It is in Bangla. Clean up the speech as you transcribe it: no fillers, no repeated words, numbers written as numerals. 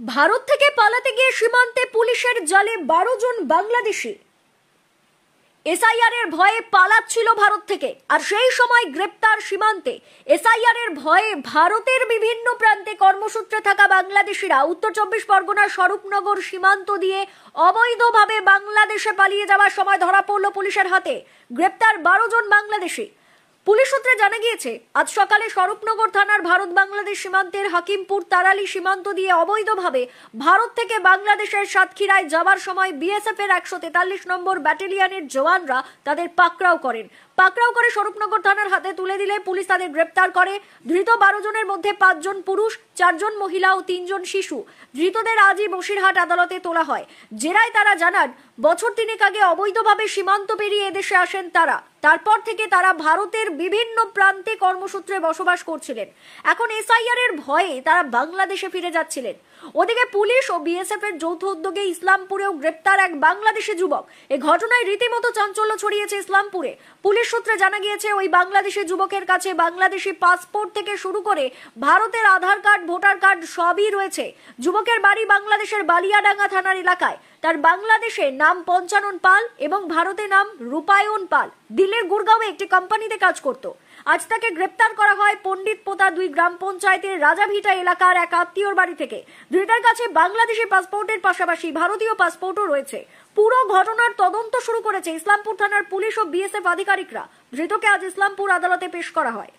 ভারত থেকে পালাতে গিয়ে সীমান্তে পুলিশের জালে 12 জন বাংলাদেশি এসআইআর এর ভয়ে পালাচ্ছিল ভারত থেকে। আর সেই সময় গ্রেপ্তার সীমান্তে। এসআইআর এর ভয়ে ভারতের বিভিন্ন প্রান্তে কর্মসূত্রে থাকা বাংলাদেশিরা উত্তর 24 পরগনার স্বরূপনগর সীমান্ত দিয়ে অবৈধভাবে বাংলাদেশে পালিয়ে যাওয়ার সময় ধরা পড়ল পুলিশের হাতে। গ্রেপ্তার 12 জন বাংলাদেশি। পুলিশ সূত্রে জানা গিয়েছে, আজ সকালে স্বরূপনগর থানার ভারত বাংলাদেশ সীমান্তের হাকিমপুর তারালি সীমান্ত দিয়ে অবৈধভাবে ভারত থেকে বাংলাদেশের সাতক্ষীরায় যাওয়ার সময় বিএসএফ এর 143 নম্বর ব্যাটালিয়নের জওয়ানরা তাদের পাকড়াও করেন। পাকড়াও করে স্বরূপনগর থানার হাতে তুলে দিলে পুলিশ তাদের গ্রেপ্তার করে। ধৃত 12 জনের মধ্যে 5 জন পুরুষ, 4 জন মহিলা ও 3 জন শিশু। ধৃতদের আজই বসিরহাট আদালতে তোলা হয়। জেরায় তারা জানান, বছর 3 আগে অবৈধভাবে সীমান্ত পেরিয়ে এদেশে আসেন তারা। তারপর থেকে তারা ভারতের বিভিন্ন প্রান্তে কর্মসূত্রে বসবাস করছিলেন। এখন এসআইআর এর ভয়ে তারা বাংলাদেশে ফিরে যাচ্ছিলেন। ওদিকে পুলিশ ও বিএসএফ এর যৌথ উদ্যোগে ইসলামপুরেও গ্রেপ্তার এক বাংলাদেশি যুবক। এই ঘটনায় রীতিমতো চাঞ্চল্য ছড়িয়েছে ইসলামপুরে। পুলিশ সূত্রে জানা গিয়েছে, ওই বাংলাদেশি যুবকের কাছে বাংলাদেশি পাসপোর্ট থেকে শুরু করে ভারতের আধার কার্ড, ভোটার কার্ড সবই রয়েছে। যুবকের বাড়ি বাংলাদেশের বালিয়াডাঙ্গা থানার এলাকায়। তার বাংলাদেশে নাম পঞ্চানন পাল এবং ভারতে নাম রূপায়ণ পাল। দিল্লির গুরগাঁওয়ে একটি কোম্পানিতে কাজ করত। আজ তাকে গ্রেপ্তার করা হয় পণ্ডিত পোতা 2 গ্রাম পঞ্চায়েতের রাজাভিটা এলাকার এক আত্মীয়র বাড়ি থেকে। ধৃতের কাছে বাংলাদেশি পাসপোর্টের পাশাপাশি ভারতীয় পাসপোর্টও রয়েছে। পুরো ঘটনার তদন্ত শুরু করেছে ইসলামপুর থানার পুলিশ ও বিএসএফ আধিকারিকরা। ধৃতকে আজ ইসলামপুর আদালতে পেশ করা হয়।